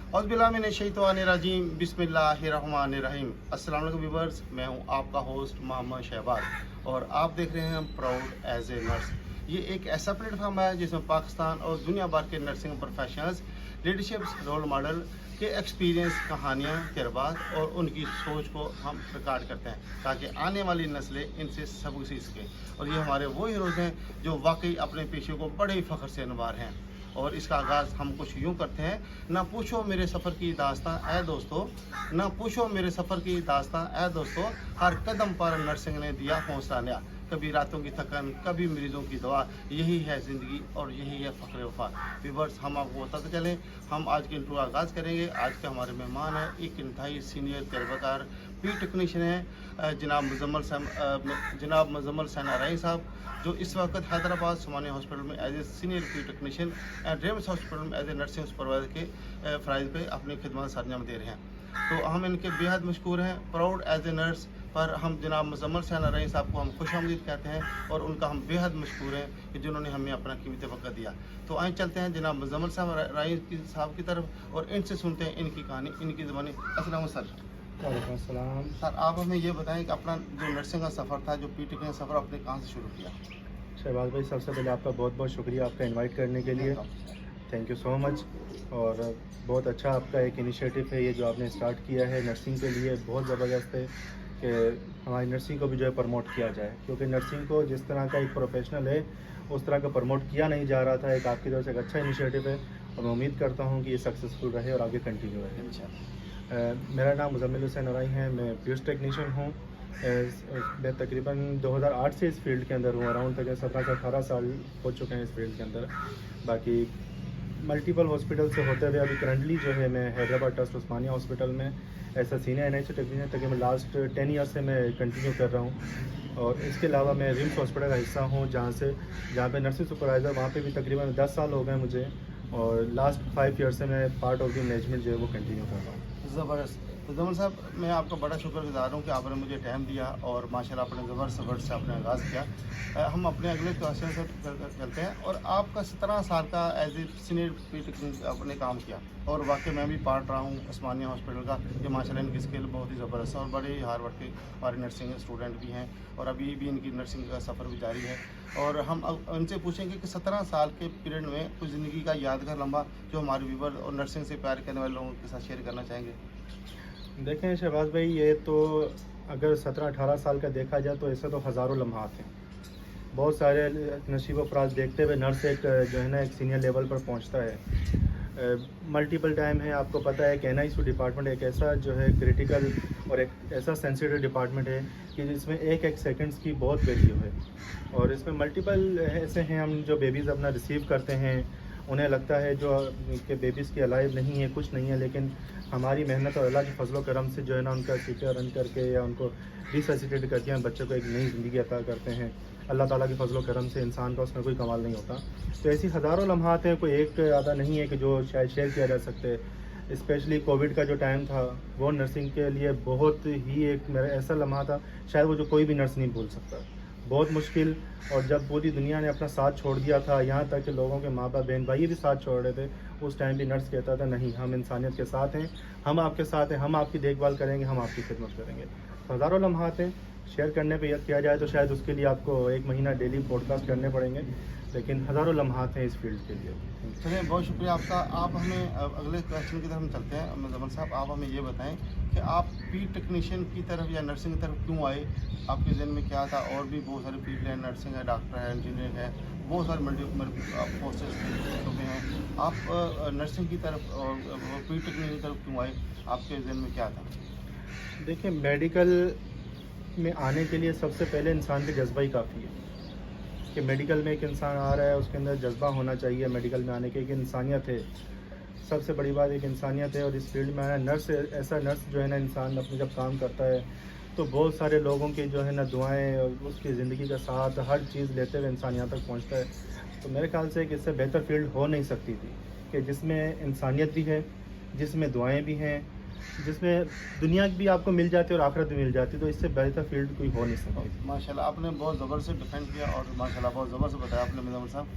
औज़ुबिल्लाहिमिनश्शैतानिर्रजीम बिस्मिल्लाहिर्रहमानिर्रहीम। अस्सलाम वालेकुम व्यूअर्स, मैं हूं आपका होस्ट मोहम्मद शहबाज और आप देख रहे हैं प्राउड एज ए नर्स। ये एक ऐसा प्लेटफॉर्म है जिसमें पाकिस्तान और दुनिया भर के nursing professionals leadership role model के एक्सपीरियंस, कहानियाँ, तजर्बात और उनकी सोच को हम रिकॉर्ड करते हैं ताकि आने वाली नस्लें इनसे सबक सीख सकें। और ये हमारे वो हीरोज़ हैं जो वाकई अपने पेशे को बड़े ही फ़ख्र से निभा रहे हैं। और इसका आगाज़ हम कुछ यूँ करते हैं, ना पूछो मेरे सफ़र की दास्तां ऐ दोस्तों, ना पूछो मेरे सफ़र की दास्तां ऐ दोस्तों, हर कदम पर नर्सिंग ने दिया हौसला नया, कभी रातों की थकन, कभी मरीजों की दवा, यही है ज़िंदगी और यही है फ़ख्र वफा। व्यूअर्स, हम आपको बताते चलें, हम आज के इंटरव्यू आगाज़ करेंगे। आज के हमारे मेहमान हैं एक इंतहाई सीनियर तजर्बाकार पी टेक्नीशियन हैं जनाब मुज़म्मल सैनाराई साहब, जो इस वक्त हैदराबाद उस्मानिया हॉस्पिटल में as a senior P technician and RIMS hospital में एज ए नर्सिंग सुपरवाइजर के फ़राइज़ पे अपनी खिदमत सरंजाम दे रहे हैं। तो हम इनके बेहद मशकूर हैं। प्राउड एज ए नर्स पर हम जनाब मुज़म्मल सैनाराई साहब को हम खुशामदीद कहते हैं और उनका हम बेहद मशकूर हैं कि जिन्होंने हमें अपना कीमती वक्त दिया। तो आइए चलते हैं जनाब मुज़म्मल साहब की तरफ और इनसे सुनते हैं इनकी कहानी, इनकी ज़बानी। अस्सलाम सर। वालेकुम अस्सलाम। सर, आप हमें ये बताएं कि अपना जो नर्सिंग का सफ़र था, जो पी टी का सफ़र, आपने कहाँ से शुरू किया? शहबाज भाई, सबसे पहले आपका बहुत बहुत शुक्रिया आपका इनवाइट करने के लिए। Thank you so much. और बहुत अच्छा आपका एक इनिशिएटिव है ये जो आपने स्टार्ट किया है नर्सिंग के लिए, बहुत ज़बरदस्त है कि हमारी नर्सिंग को भी जो है प्रमोट किया जाए, क्योंकि नर्सिंग को जिस तरह का एक प्रोफेशनल है उस तरह का प्रमोट किया नहीं जा रहा था। एक आपकी तरफ से एक अच्छा इनिशिएटिव है और मैं उम्मीद करता हूँ कि ये सक्सेसफुल रहे और आगे कंटिन्यू रहे। मेरा नाम मुज़म्मिल सैनाराई है, मैं पीयूष टेक्नीशियन हूँ। मैं तकरीबन 2008 से इस फील्ड के अंदर हूँ। अराउंड तक 17 से 18 साल हो चुके हैं इस फील्ड के अंदर। बाकी मल्टीपल हॉस्पिटल से होते हुए अभी करंटली जो है मैं हैदराबाद ट्रस्ट उस्मानिया हॉस्पिटल में ऐसा सीनियर एनएचओ टेक्नीशियन तकरीबन लास्ट 10 ईयर से मैं कंटिन्यू कर रहा हूँ। और इसके अलावा मैं रिम्स हॉस्पिटल का हिस्सा हूँ जहाँ पे नर्सिंग सुपरवाइज़र, वहाँ पे भी तकरीबन 10 साल हो गए मुझे। और लास्ट 5 ईयर से मैं पार्ट ऑफ द मैनेजमेंट जो है वो कंटिन्यू कर रहा हूँ। ज़बरदस्त। तो जमल साहब, मैं आपका बड़ा शुक्रगुज़ार हूँ कि आपने मुझे टाइम दिया और माशाल्लाह आपने ज़बरदस्त वर्ड से आपने आगाज़ किया। हम अपने अगले क्वेश्चन से चलते हैं। और आपका 17 साल का as a senior P technician आपने काम किया और वाकई मैं भी पार्ट रहा हूँ उस्मानिया हॉस्पिटल का। ये माशाल्लाह इनकी स्किल बहुत ही ज़बरदस्त है और बड़े ही हार्ड वर्क के हमारे नर्सिंग स्टूडेंट भी हैं और अभी भी इनकी नर्सिंग का सफ़र भी जारी है। और हम अब उनसे पूछेंगे कि 17 साल के पीरियड में कुछ ज़िंदगी का यादगार लम्हा जो हमारे व्यूवर और नर्सिंग से प्यार करने वाले लोगों के साथ शेयर करना चाहेंगे। देखें शहबाज भाई, ये तो अगर 17-18 साल का देखा जाए तो ऐसे तो हज़ारों लम्हात हैं। बहुत सारे नसीब अफराज देखते हुए नर्स एक जो है ना एक सीनियर लेवल पर पहुंचता है। मल्टीपल टाइम है, आपको पता है कि एनआईसीयू डिपार्टमेंट एक ऐसा जो है क्रिटिकल और एक ऐसा सेंसिटिव डिपार्टमेंट है कि जिसमें एक एक सेकंड्स की बहुत वैल्यू है। और इसमें मल्टीपल ऐसे हैं हम जो बेबीज़ अपना रिसीव करते हैं, उन्हें लगता है जो कि बेबीज़ की अलाइव नहीं है, कुछ नहीं है, लेकिन हमारी मेहनत और अल्लाह के फजलो करम से जो है ना उनका सीपीआर रन करके या उनको रिससिटेट करके हम बच्चों को एक नई ज़िंदगी अता करते हैं। अल्लाह ताला के फजलो करम से इंसान का उसमें कोई कमाल नहीं होता। तो ऐसी हज़ारों लम्हात हैं, कोई एक आधा नहीं है कि जो शायद शेयर किया जा सकते। स्पेशली कोविड का जो टाइम था वो नर्सिंग के लिए बहुत ही एक मेरा ऐसा लम्हा था, शायद वो जो कोई भी नर्स नहीं भूल सकता। बहुत मुश्किल, और जब पूरी दुनिया ने अपना साथ छोड़ दिया था, यहाँ तक कि लोगों के माँ बाप बहन भाई भी साथ छोड़ रहे थे, उस टाइम भी नर्स कहता था नहीं, हम इंसानियत के साथ हैं, हम आपके साथ हैं, हम आपकी देखभाल करेंगे, हम आपकी खिदमत करेंगे। तो हज़ारों लम्हात हैं, शेयर करने पे यद किया जाए तो शायद उसके लिए आपको 1 महीना डेली पॉडकास्ट करने पड़ेंगे, लेकिन हज़ारों लम्हात हैं इस फील्ड के लिए। चलिए, बहुत शुक्रिया आपका। आप हमें अगले क्वेश्चन की तरफ हम चलते हैं। मुज़म्मल साहब, आप हमें ये बताएं कि आप पी टेक्नीशियन की तरफ या नर्सिंग की तरफ क्यों आए? आपके जहन में क्या था? और भी बहुत सारे फील्ड हैं, नर्सिंग है, डॉक्टर है, इंजीनियरिंग है, बहुत सारे मल्टी कोर्सेज हैं। आप नर्सिंग की तरफ और पी टेक्नीशियन की तरफ क्यों आए? आपके जहन में क्या था? देखिए, मेडिकल में आने के लिए सबसे पहले इंसान का जज्बा ही काफ़ी है कि मेडिकल में एक इंसान आ रहा है, उसके अंदर जज्बा होना चाहिए मेडिकल में आने की, एक इंसानियत है। सबसे बड़ी बात एक इंसानियत है। और इस फील्ड में आना, नर्स ऐसा नर्स जो है ना, इंसान अपने जब काम करता है तो बहुत सारे लोगों की जो है ना दुआएं और उसकी ज़िंदगी का साथ हर चीज़ लेते हुए इंसान यहाँ तक पहुँचता है। तो मेरे ख्याल से कि इससे बेहतर फील्ड हो नहीं सकती थी कि जिसमें इंसानियत भी है, जिसमें दुआएँ भी हैं, जिसमें दुनिया भी आपको मिल जाती है और आखिरत भी मिल जाती है। तो इससे बेहतर फील्ड कोई हो नहीं सकती। माशाल्लाह, आपने बहुत ज़बरदस्त डिफेंड किया और माशाल्लाह बहुत ज़बरदस्त बताया आपने मुज़म्मल साहब।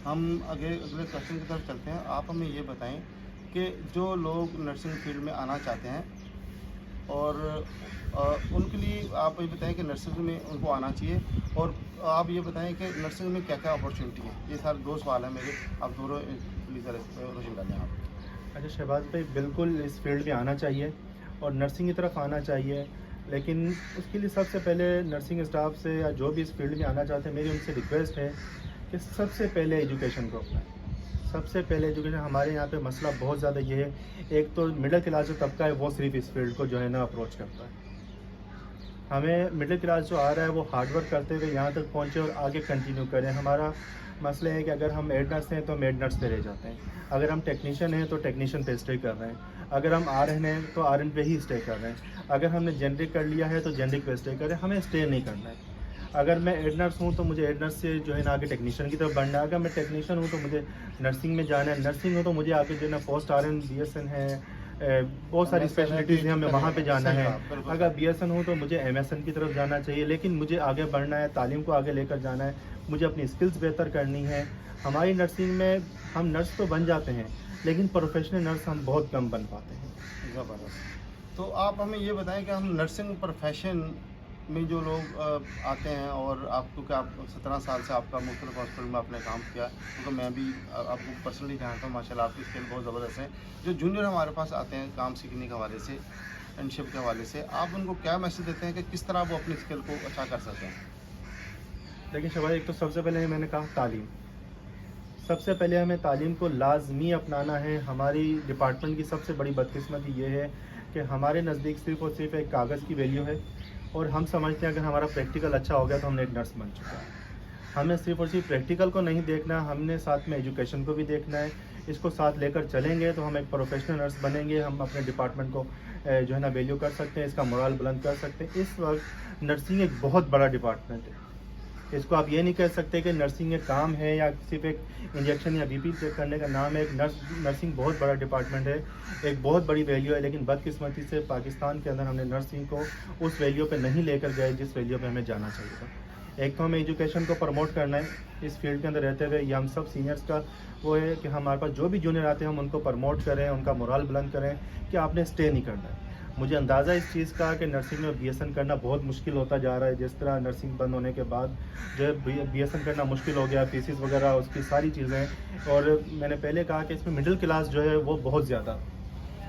हम अगले क्वेश्चन की तरफ चलते हैं। आप हमें ये बताएं کہ جو لوگ نرسنگ فیلڈ میں آنا چاہتے ہیں اور ان کے لیے آپ یہ بتائیں کہ نرسنگ میں ان کو آنا چاہیے، اور آپ یہ بتائیں کہ نرسنگ میں کیا کیا اپارچونیٹی ہیں. یہ سارے 2 سوال ہیں میرے، آپ دونوں پلیز روشن کر دیں آپ. اچھا شہباز بھائی، بالکل اس فیلڈ میں آنا چاہیے اور نرسنگ کی طرف آنا چاہیے، لیکن اس کے لیے سب سے پہلے نرسنگ اسٹاف سے یا جو بھی اس فیلڈ میں آنا چاہتے ہیں، میری ان سے ریکویسٹ ہے کہ سب سے پہلے ایجوکیشن کو اپنائیں. سب سے پہلے ایجوکیشن. ہمارے یہاں پہ مسئلہ بہت زیادہ یہ ہے، ایک تو مڈل کلاس جو طبقہ ہے وہ صرف اس فیلڈ کو جو ہے نا اپروچ کرتا ہے. ہمیں مڈل کلاس جو آ رہا ہے وہ ہارڈ ورک کرتے ہوئے یہاں تک پہنچے اور آگے کنٹینیو کریں. ہمارا مسئلہ ہے کہ اگر ہم ایڈ نرس ہیں تو ہم ایڈ نرس پہ رہ جاتے ہیں، اگر ہم ٹیکنیشین ہیں تو ٹیکنیشین پہ اسٹے کر رہے ہیں، اگر ہم آر این ہیں تو آر این پہ ہی اسٹے کر رہے ہیں، اگر ہم نے جنرک کر لیا ہے تو جنرک پہ اسٹے کر رہے ہیں. ہمیں اسٹے نہیں کرنا ہے. اگر میں ایڈ نرس ہوں تو مجھے ایڈ نرس سے جو ہے نا آگے ٹیکنیشین کی طرف بڑھنا ہے. اگر میں ٹیکنیشین ہوں تو مجھے نرسنگ میں جانا ہے. نرسنگ ہو تو مجھے آگے جو ہے نا post R N B S N ہے، بہت ساری اسپیشلٹیز ہیں، ہمیں وہاں پہ جانا ہے. اگر بی ایس این ہوں تو مجھے ایم ایس این کی طرف جانا چاہیے. لیکن مجھے آگے بڑھنا ہے، تعلیم کو آگے لے کر جانا ہے، مجھے اپنی اسکلز بہتر کرنی ہے. ہماری نرسنگ میں ہم نرس تو بن جاتے ہیں لیکن پروفیشنل نرس ہم بہت کم بن پاتے ہیں. زبردست. تو آپ ہمیں یہ بتائیں کہ ہم نرسنگ پروفیشن میں جو لوگ آتے ہیں، اور آپ کو کہ آپ 17 سال سے آپ کا مختلف ہاسپٹل میں آپ نے کام کیا، کیونکہ میں بھی آپ کو پرسنلی جانتا ہوں، ماشاء اللہ آپ کی اسکل بہت زبردست ہے. جو جونیئر ہمارے پاس آتے ہیں کام سیکھنے کے حوالے سے، انٹرنشپ کے حوالے سے، آپ ان کو کیا میسج دیتے ہیں کہ کس طرح وہ اپنی اسکل کو اچھا کر سکتے ہیں؟ لیکن شباب، ایک تو سب سے پہلے میں نے کہا تعلیم. سب سے پہلے ہمیں تعلیم کو لازمی اپنانا ہے. ہماری ڈپارٹمنٹ کی سب سے بڑی بدقسمتی یہ ہے کہ ہمارے نزدیک صرف اور صرف ایک کاغذ کی ویلیو ہے، اور ہم سمجھتے ہیں اگر ہمارا پریکٹیکل اچھا ہو گیا تو ہم نے ایک نرس بن چکا ہے. ہمیں صرف اور صرف پریکٹیکل کو نہیں دیکھنا، ہم نے ساتھ میں ایجوکیشن کو بھی دیکھنا ہے. اس کو ساتھ لے کر چلیں گے تو ہم ایک پروفیشنل نرس بنیں گے. ہم اپنے ڈپارٹمنٹ کو جو ہے نا ویلیو کر سکتے ہیں، اس کا مورال بلند کر سکتے ہیں. اس وقت نرسنگ ایک بہت بڑا ڈپارٹمنٹ ہے. اس کو آپ یہ نہیں کہہ سکتے کہ نرسنگ ایک کام ہے یا صرف ایک انجیکشن یا بی پی چیک کرنے کا نام ہے. ایک نرسنگ بہت بڑا ڈپارٹمنٹ ہے، ایک بہت بڑی ویلیو ہے. لیکن بدقسمتی سے پاکستان کے اندر ہم نے نرسنگ کو اس ویلیو پہ نہیں لے کر گئے جس ویلیو پہ ہمیں جانا چاہیے تھا. ایک تو ہمیں ایجوکیشن کو پروموٹ کرنا ہے اس فیلڈ کے اندر رہتے ہوئے. یہ ہم سب سینئرس کا وہ ہے کہ ہمارے پاس جو بھی جونیئر آتے ہیں ہم ان کو پروموٹ کریں، ان کا مورال بلند کریں کہ آپ نے اسٹے نہیں کرنا ہے. مجھے اندازہ اس چیز کا کہ نرسنگ میں بی ایس این کرنا بہت مشکل ہوتا جا رہا ہے. جس طرح نرسنگ بند ہونے کے بعد جو ہے بی ایس این کرنا مشکل ہو گیا، فیسز وغیرہ اس کی ساری چیزیں. اور میں نے پہلے کہا کہ اس میں مڈل کلاس جو ہے وہ بہت زیادہ،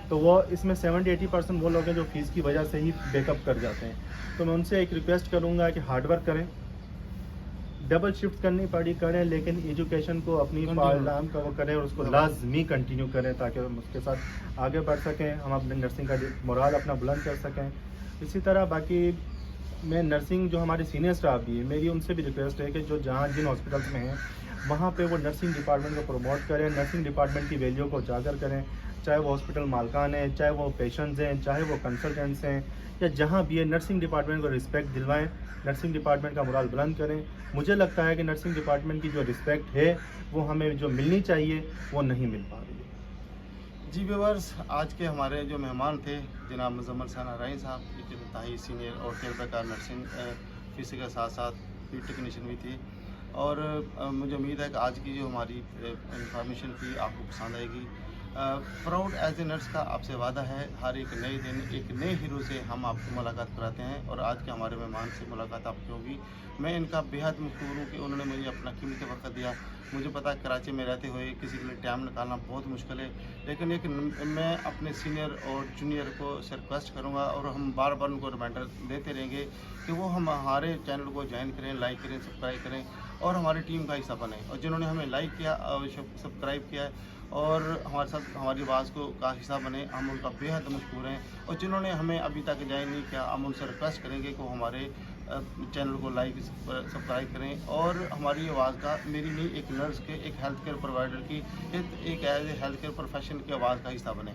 تو وہ اس میں 70-80% وہ لوگ ہیں جو فیس کی وجہ سے ہی بیک اپ کر جاتے ہیں. تو میں ان سے ایک ریکویسٹ کروں گا کہ ہارڈ ورک کریں، ڈبل شفٹ کرنی پڑی کریں، لیکن ایجوکیشن کو اپنی پارلام کا وہ کریں اور اس کو لازمی کنٹینیو کریں تاکہ ہم اس کے ساتھ آگے بڑھ سکیں، ہم اپنے نرسنگ کا مورال اپنا بلند کر سکیں. اسی طرح باقی میں نرسنگ جو ہمارے سینئر اسٹاف بھی ہے، میری ان سے بھی ریکویسٹ ہے کہ جو جن ہاسپٹلس میں ہیں وہاں پہ وہ نرسنگ ڈپارٹمنٹ کو پروموٹ کریں، نرسنگ ڈپارٹمنٹ کی ویلیو کو اجاگر کریں. چاہے وہ ہاسپٹل مالکان ہیں، چاہے وہ پیشنٹس ہیں، چاہے وہ کنسلٹنٹس ہیں، یا جہاں بھی ہے نرسنگ ڈپارٹمنٹ کو رسپیکٹ دلوائیں، نرسنگ ڈپارٹمنٹ کا مورال بلند کریں. مجھے لگتا ہے کہ نرسنگ ڈپارٹمنٹ کی جو رسپیکٹ ہے وہ ہمیں جو ملنی چاہیے وہ نہیں مل پا رہی ہے. جی ویورز، آج کے ہمارے جو مہمان تھے جناب مزمل ثنا رائی صاحب، ایک انتہائی سینئر اور تجربہ نرسنگ فیس کے ساتھ ساتھ فیلڈ ٹیکنیشین بھی تھی. اور مجھے امید ہے کہ آج کی جو ہماری انفارمیشن تھی آپ کو پسند آئے گی. پراؤڈ ایز اے نرس کا آپ سے وعدہ ہے، ہر ایک نئے دن ایک نئے ہیرو سے ہم آپ کو ملاقات کراتے ہیں، اور آج کے ہمارے مہمان سے ملاقات آپ کی ہوگی. میں ان کا بےحد مشکور ہوں کہ انہوں نے مجھے اپنا قیمتی وقت دیا. مجھے پتا کراچی میں رہتے ہوئے کسی کے لیے ٹائم نکالنا بہت مشکل ہے، لیکن ایک میں اپنے سینئر اور جونیئر کو سے ریکویسٹ کروں گا، اور ہم بار بار ان کو ریمائنڈر دیتے رہیں گے کہ وہ ہمارے چینل کو جوائن کریں، لائک کریں، سبسکرائب کریں اور ہماری ٹیم کا حصہ بنیں. اور جنہوں نے ہمیں لائک کیا اور سبسکرائب کیا ہے اور ہمارے ساتھ ہماری آواز کا حصہ بنے، ہم ان کا بےحد مشکور ہیں. اور جنہوں نے ہمیں ابھی تک جوائن نہیں کیا، ہم ان سے ریکویسٹ کریں گے کہ وہ ہمارے چینل کو لائک سبسکرائب کریں اور ہماری آواز کا، میری نہیں ایک نرس کے، ایک ہیلتھ کیئر پرووائڈر کی، ایک as a health care profession کی آواز کا حصہ بنیں.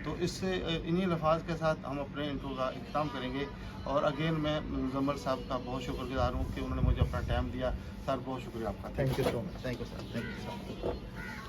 تو اس سے انہی الفاظ کے ساتھ ہم اپنے انٹرو کا اختتام کریں گے. اور اگین میں مزمل صاحب کا بہت شکر گزار ہوں کہ انہوں نے مجھے اپنا ٹائم دیا. سر بہت شکریہ آپ کا. Thank you so much. Thank you sir. Thank you sir.